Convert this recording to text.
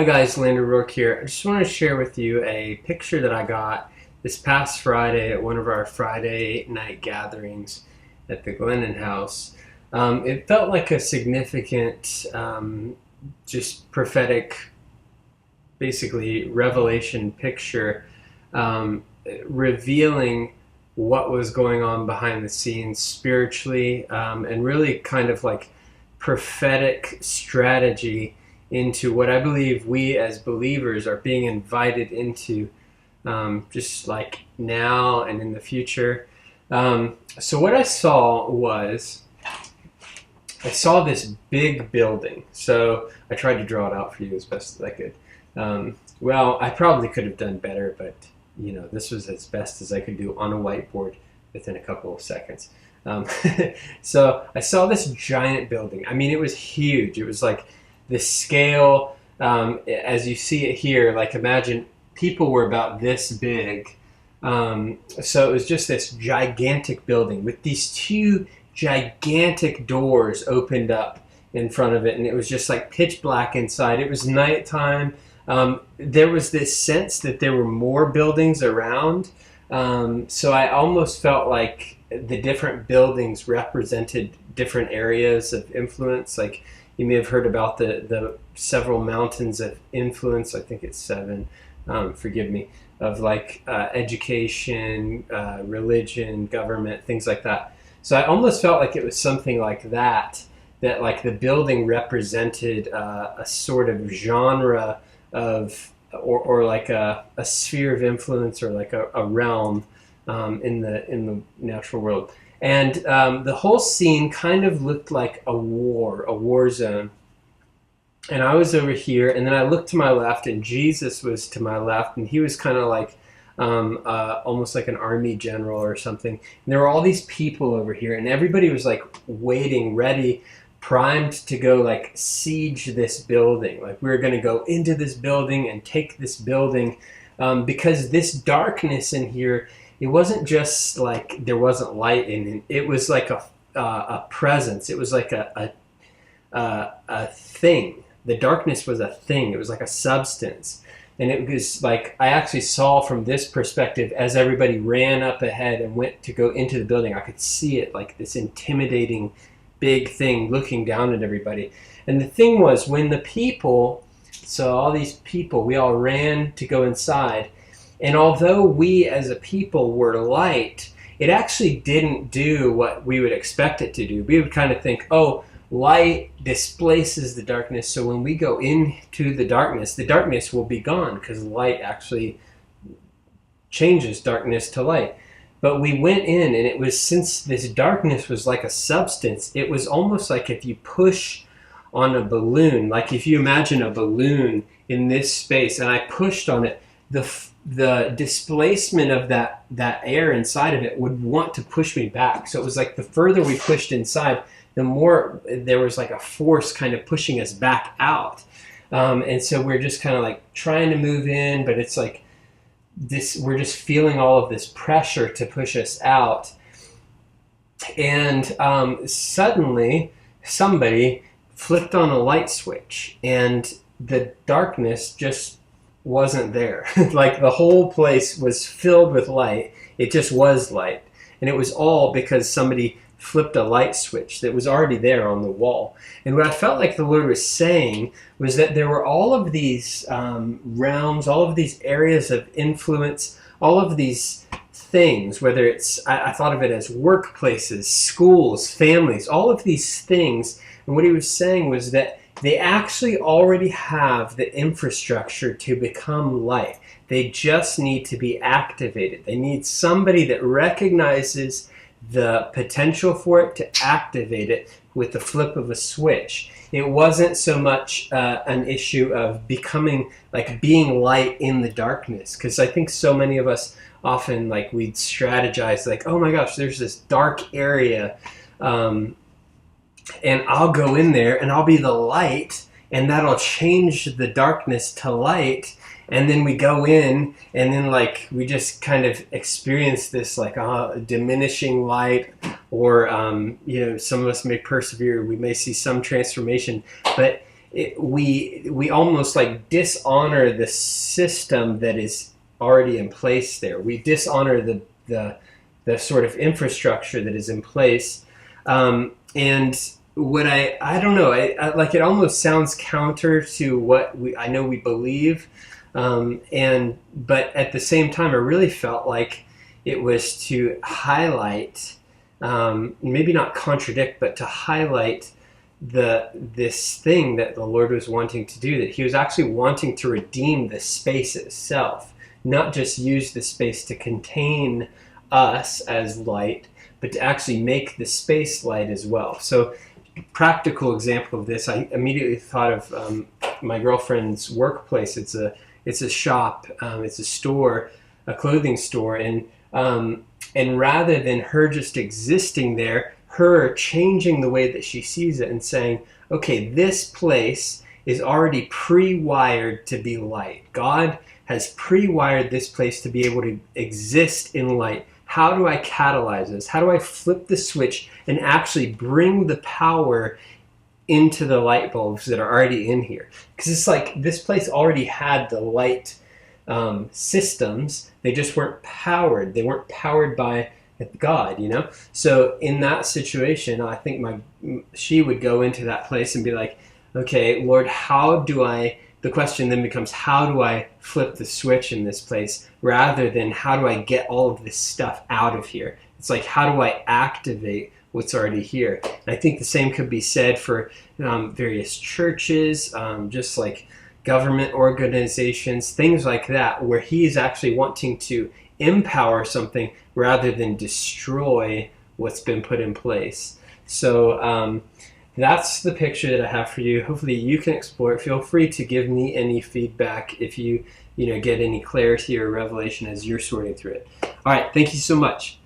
Hi guys, Landon Rourke here. I just want to share with you a picture that I got this past Friday at one of our Friday night gatherings at the Glennon House. It felt like a significant, just prophetic, basically revelation picture, revealing what was going on behind the scenes spiritually, and really kind of like prophetic strategy into what I believe we as believers are being invited into, just like now and in the future. So what I saw was, I saw this big building. So I tried to draw it out for you as best as I could. Well, I probably could have done better, but this was as best as I could do on a whiteboard within a couple of seconds. So I saw this giant building. I mean, it was huge. It was like the scale, as you see it here, like imagine people were about this big. So it was just this gigantic building with these two gigantic doors opened up in front of it, and it was just like pitch black inside. It was nighttime. There was this sense that there were more buildings around. So I almost felt like the different buildings represented different areas of influence. Like you may have heard about the several mountains of influence. I think it's 7. Forgive me. Of like education, religion, government, things like that. So I almost felt like it was something like that. That like the building represented a sort of genre of, or like a sphere of influence, or like a realm in the natural world. And the whole scene kind of looked like a war zone. And I was over here, and then I looked to my left, and Jesus was to my left, and he was kind of like almost like an army general or something. And there were all these people over here, and everybody was like waiting, ready, primed to go like siege this building. Like we were going to go into this building and take this building, because this darkness in here, it wasn't just like there wasn't light in it. It was like a presence. It was like a thing. The darkness was a thing. It was like a substance. And it was like, I actually saw from this perspective, as everybody ran up ahead and went to go into the building, I could see it like this intimidating big thing looking down at everybody. And the thing was, when the people, so all these people, we all ran to go inside. And although we as a people were light, it actually didn't do what we would expect it to do. We would kind of think, oh, light displaces the darkness, so when we go into the darkness will be gone, because light actually changes darkness to light. But we went in, and it was, since this darkness was like a substance, it was almost like if you push on a balloon, like if you imagine a balloon in this space, and I pushed on it, the displacement of that air inside of it would want to push me back. So it was like the further we pushed inside, the more there was like a force kind of pushing us back out. And so we're just kind of like trying to move in, but it's like this, we're just feeling all of this pressure to push us out. And suddenly somebody flipped on a light switch, and the darkness just wasn't there. Like the whole place was filled with light. It just was light. And it was all because somebody flipped a light switch that was already there on the wall. And what I felt like the Lord was saying was that there were all of these realms, all of these areas of influence, all of these things, whether it's, I thought of it as workplaces, schools, families, all of these things. And what he was saying was that they actually already have the infrastructure to become light. They just need to be activated. They need somebody that recognizes the potential for it to activate it with the flip of a switch. It wasn't so much an issue of becoming, like being light in the darkness, because I think so many of us often, like, we'd strategize like, oh my gosh, there's this dark area, and I'll go in there and I'll be the light, and that'll change the darkness to light. And then we go in, and then like we just kind of experience this like diminishing light, or some of us may persevere. We may see some transformation, but we almost like dishonor the system that is already in place there. We dishonor the sort of infrastructure that is in place. And what I don't know, I like, it almost sounds counter to what I know we believe. But at the same time, I really felt like it was to highlight, maybe not contradict, but to highlight this thing that the Lord was wanting to do, that he was actually wanting to redeem the space itself, not just use the space to contain us as light, but to actually make the space light as well. So, practical example of this, I immediately thought of my girlfriend's workplace. It's a shop, it's a store, a clothing store, and rather than her just existing there, her changing the way that she sees it and saying, okay, this place is already pre-wired to be light. God has pre-wired this place to be able to exist in light. How do I catalyze this? How do I flip the switch and actually bring the power into the light bulbs that are already in here? Because it's like this place already had the light systems. They just weren't powered. They weren't powered by God, you know? So in that situation, I think she would go into that place and be like, okay, Lord, the question then becomes, how do I flip the switch in this place, rather than how do I get all of this stuff out of here? It's like, how do I activate what's already here? And I think the same could be said for various churches, just like government organizations, things like that, where he's actually wanting to empower something rather than destroy what's been put in place. So that's the picture that I have for you. Hopefully you can explore it. Feel free to give me any feedback if you get any clarity or revelation as you're sorting through it. All right, thank you so much.